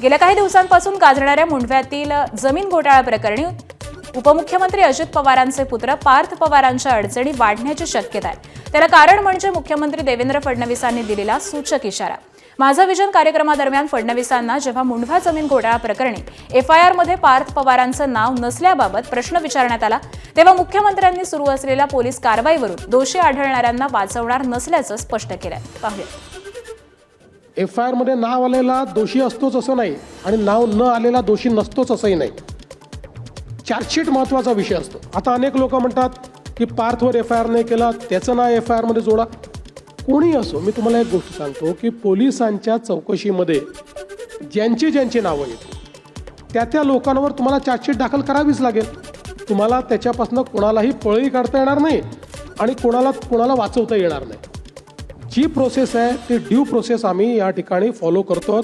गेल्या काही दिवसांपासून गाजणाऱ्या मुंढव्यातील जमीन घोटाळा प्रकरणी उपमुख्यमंत्री अजित पवारांचे पुत्र पार्थ पवारांच्या अडचणी वाढण्याची शक्यता आहे। त्याला कारण म्हणजे मुख्यमंत्री देवेंद्र फडणवीसांनी दिलेला सूचक इशारा। माझं विजन कार्यक्रमादरम्यान फडणवीसांना जेव्हा मुंढवा जमीन घोटाळा प्रकरणी एफआयआर मध्ये पार्थ पवारांचं नाव नसल्याबाबत प्रश्न विचारण्यात आला, तेव्हा मुख्यमंत्र्यांनी सुरू असलेल्या पोलीस कारवाईवरून दोषी आढळणाऱ्यांना वाचवणार नसल्याचं स्पष्ट केलंय। पाहूया। एफआयआर मध्ये नाव आलेला दोषी असतोच असं नाही आणि नाव न आलेला दोषी नसतोच असंही नाही। चार्जशीट महत्त्वाचा विषय असतो। आता अनेक लोक म्हणतात की पार्थवर एफआयआर नाही केला, त्याचं नाव एफआयआर मध्ये जोडा। कोणी असो, मी तुम्हाला एक गोष्ट सांगतो की पोलिसांच्या चौकशीमध्ये ज्यांची नावं येतील त्या लोकांवर तुम्हाला चार्जशीट दाखल करावीच लागेल। तुम्हाला त्याच्यापासून कोणालाही पळही काढता येणार नाही आणि कोणाला वाचवता येणार नाही। जी प्रोसेस आहे ती ड्यू प्रोसेस आम्ही या ठिकाणी फॉलो करतो।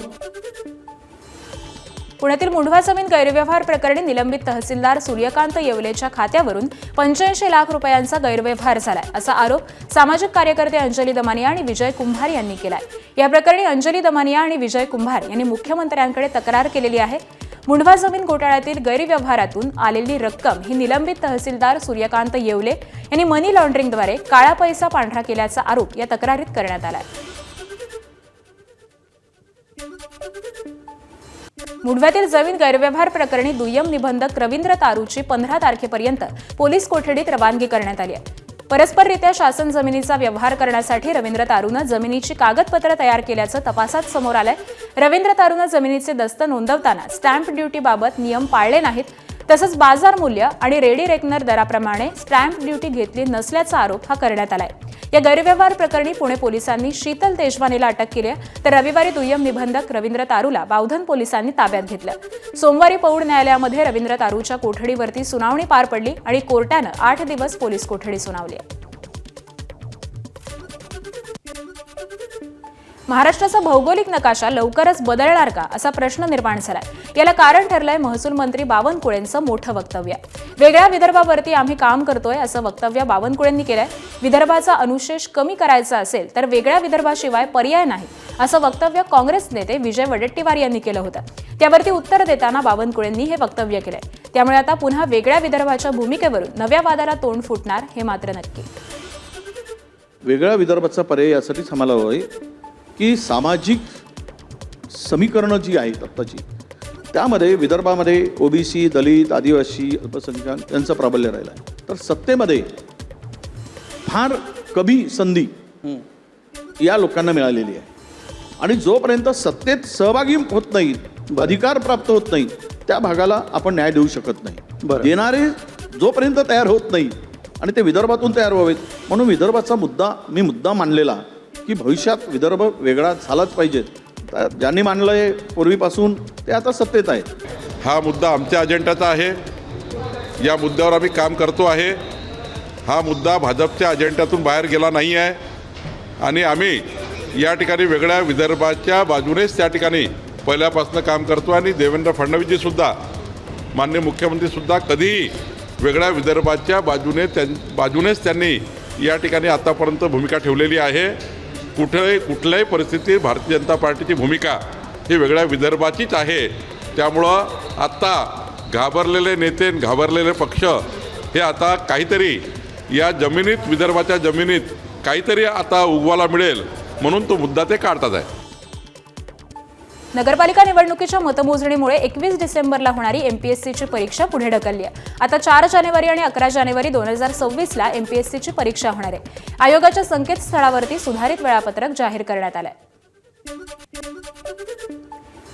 पुण्यातील मुंढवा जमीन गैरव्यवहार प्रकरणी निलंबित तहसीलदार सूर्यकांत येवलेच्या खात्यावरून 85 लाख रुपयांचा गैरव्यवहार झालाय, असा आरोप सामाजिक कार्यकर्ते अंजली दमानिया आणि विजय कुंभार यांनी केलाय। या प्रकरणी अंजली दमानिया आणि विजय कुंभार यांनी मुख्यमंत्र्यांकडे तक्रार केलेली आहे। मुंढवा जमीन घोटाळ्यातील गैरव्यवहारातून आलेली रक्कम ही निलंबित तहसीलदार सूर्यकांत येवले यांनी मनी लॉन्ड्रिंगद्वारे काळा पैसा पांढरा केल्याचा आरोप या तक्रारीत करण्यात आलाय। मुंढव्यातील जमीन गैरव्यवहार प्रकरणी दुय्यम निबंधक रवींद्र तारूची 15 तारखेपर्यंत पोलीस कोठडीत रवानगी करण्यात आली आहे। परस्पररित्या शासन जमिनीचा व्यवहार करण्यासाठी रवींद्र तारूनं जमिनीची कागदपत्र तयार केल्याचं तपासात समोर आलंय। रवींद्र तारूनं जमिनीचे दस्त नोंदवताना स्टॅम्प ड्युटीबाबत नियम पाळले नाहीत, तसंच बाजार मूल्य आणि रेडी रेकनर दराप्रमाणे स्टॅम्प ड्युटी घेतली नसल्याचा आरोप हा करण्यात आलाय। या गैरव्यवहार प्रकरणी पुणे पोलिसांनी शीतल तेजवानीला अटक केली आहे, तर रविवारी दुय्यम निबंधक रवींद्र तारूला बावधन पोलिसांनी ताब्यात घेतलं। सोमवारी पौड न्यायालयामध्ये रवींद्र तारूच्या कोठडीवरती सुनावणी पार पडली आणि कोर्टानं 8 दिवस पोलीस कोठडी सुनावली आहे। महाराष्ट्राचा भौगोलिक नकाशा लवकरच बदलणार का, असा प्रश्न निर्माण झालाय। याला कारण ठरलंय महसूल मंत्री बावनकुळेंचं मोठं वक्तव्य। वेगळ्या विदर्भावरती आम्ही काम करतोय, असं वक्तव्य बावनकुळेंनी केलंय। विदर्भाचा अनुशेष कमी करायचा असेल तर वेगळ्या विदर्भाशिवाय पर्याय नाही, असं वक्तव्य काँग्रेस नेते विजय वडेट्टीवार यांनी केलं होतं। त्यावरती उत्तर देताना बावनकुळेंनी हे वक्तव्य केलंय। त्यामुळे आता पुन्हा वेगळ्या विदर्भाच्या भूमिकेवरून नव्या वादाला तोंड फुटणार हे मात्र नक्की। वेगळ्या विदर्भाचा पर्याय यासाठीच आम्हाला हवंय की सामाजिक समीकरणं जी आहेत आत्ताची, त्यामध्ये विदर्भामध्ये ओबीसी, दलित, आदिवासी, अल्पसंख्याक यांचं प्राबल्य राहिलं आहे। तर सत्तेमध्ये फार कमी संधी या लोकांना मिळालेली आहे आणि जोपर्यंत सत्तेत सहभागी होत नाहीत, अधिकार प्राप्त होत नाहीत, त्या भागाला आपण न्याय देऊ शकत नाही। देणारे जोपर्यंत तयार होत नाही आणि ते विदर्भातून तयार व्हावेत, म्हणून विदर्भाचा मुद्दा मांडलेला की भविष्यात विदर्भ वेगळा झालाच पाहिजे। ज्यांनी मांडलंय पूर्वीपासून ते आता सत्तेत आहेत। हा मुद्दा आमच्या अजेंड्याचा आहे, या मुद्द्यावर आम्ही काम करतो आहे। हा मुद्दा भाजपच्या अजेंड्यातून बाहेर गेला नाही आहे आणि आम्ही या ठिकाणी वेगळ्या विदर्भाच्या बाजूनेच त्या ठिकाणी पहिल्यापासून काम करतो आणि देवेंद्र फडणवीसजीसुद्धा, माननीय मुख्यमंत्रीसुद्धा कधीही वेगळ्या विदर्भाच्या बाजूनेच त्यांनी या ठिकाणी आतापर्यंत भूमिका ठेवलेली आहे। कुठल्याही परिस्थितीत भारतीय जनता पार्टीची भूमिका ही वेगळ्या विदर्भाचीच आहे। त्यामुळं आत्ता घाबरलेले नेते, घाबरलेले पक्ष हे आता काहीतरी या जमिनीत, विदर्भाच्या जमिनीत काहीतरी आता उगवायला मिळेल म्हणून तो मुद्दा ते काढतात आहे। नगरपालिका निवडणुकीच्या मतमोजणीमुळे 21 डिसेंबरला होणारी एमपीएससीची परीक्षा पुढे ढकलली आहे। आता 4 जानेवारी आणि 11 जानेवारी 2026ला एमपीएससीची परीक्षा होणार आहे। आयोगाच्या संकेतस्थळावरती सुधारित वेळापत्रक जाहीर करण्यात आलंय।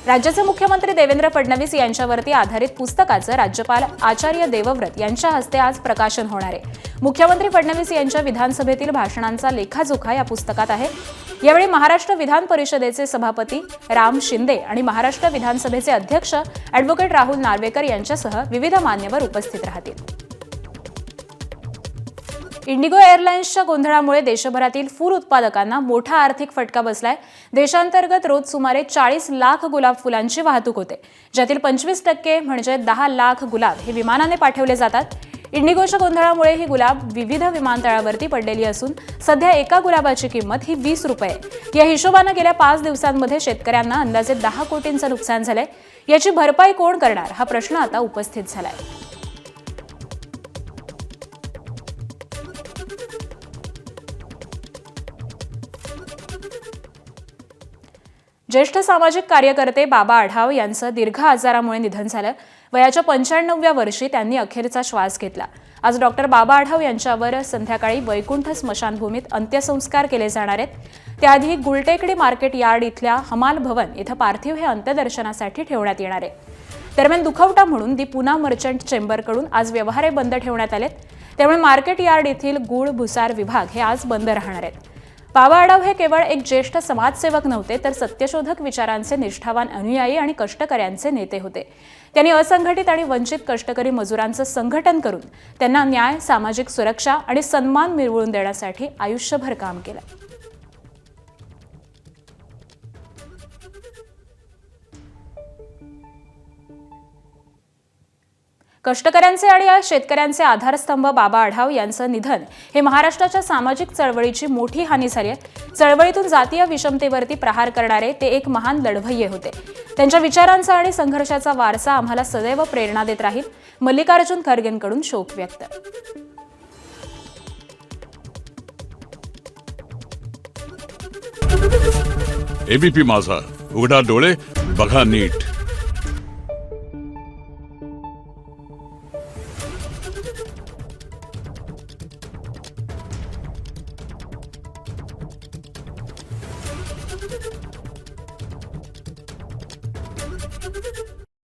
राज्याचे मुख्यमंत्री देवेंद्र फडणवीस यांच्यावरती आधारित पुस्तकाचं राज्यपाल आचार्य देवव्रत यांच्या हस्ते आज प्रकाशन होणार आहे। मुख्यमंत्री फडणवीस यांच्या विधानसभेतील भाषणांचा लेखाजोखा या पुस्तकात आहे। यावेळी महाराष्ट्र विधान परिषदेचे सभापती राम शिंदे आणि महाराष्ट्र विधानसभेचे अध्यक्ष ॲडव्होकेट राहुल नार्वेकर यांच्यासह विविध मान्यवर उपस्थित राहतील। इंडिगो एअरलाइन्सच्या गोंधळामुळे देशभरातील फूल उत्पादकांना मोठा आर्थिक फटका बसलाय। देशांतर्गत रोज सुमारे 40 लाख गुलाब फुलांची वाहतूक होते, ज्यातील 25% म्हणजे 10 लाख गुलाब हे विमानाने पाठवले जातात। इंडिगोच्या गोंधळामुळे ही गुलाब विविध विमानतळावरती पडलेली असून सध्या एका गुलाबाची किंमत ही 20 रुपये आहे। या हिशोबानं गेल्या 5 दिवसांमध्ये शेतकऱ्यांना अंदाजे 10 कोटींचं नुकसान झालंय। याची भरपाई कोण करणार हा प्रश्न आता उपस्थित झालाय। ज्येष्ठ सामाजिक कार्यकर्ते बाबा आढाव यांचं दीर्घ आजारामुळे निधन झालं। वयाच्या 95व्या वर्षी त्यांनी अखेरचा श्वास घेतला। आज डॉक्टर बाबा आढाव यांच्यावर संध्याकाळी वैकुंठ स्मशानभूमीत अंत्यसंस्कार केले जाणार आहेत। त्याआधी गुलटेकडी मार्केट यार्ड इथल्या हमाल भवन इथं पार्थिव हे अंत्यदर्शनासाठी ठेवण्यात येणार आहे। दरम्यान दुखवटा म्हणून दी पुना मर्चंट चेंबरकडून आज व्यवहार बंद ठेवण्यात आलेत। त्यामुळे मार्केट यार्ड येथील गूळ भुसार विभाग हे आज बंद राहणार आहेत। बाबा आढाव हे केवळ एक ज्येष्ठ समाजसेवक नव्हते, तर सत्यशोधक विचारांचे निष्ठावान अनुयायी आणि कष्टकऱ्यांचे नेते होते। त्यांनी असंघटित आणि वंचित कष्टकरी मजुरांचं संघटन करून त्यांना न्याय, सामाजिक सुरक्षा आणि सन्मान मिळवून देण्यासाठी आयुष्यभर काम केलं। कष्टकऱ्यांचे आणि शेतकऱ्यांचे आधारस्तंभ बाबा आढाव यांचं निधन हे महाराष्ट्राच्या सामाजिक चळवळीची मोठी हानी झाली आहे। चळवळीतून जातीय विषमतेवरती प्रहार करणारे ते एक महान लढवय्ये होते। त्यांच्या विचारांचा आणि संघर्षाचा वारसा आम्हाला सदैव प्रेरणा देत राहील। मल्लिकार्जुन खरगेंकडून शोक व्यक्त। एबीपी माझा, उघडा डोळे बघा नीट।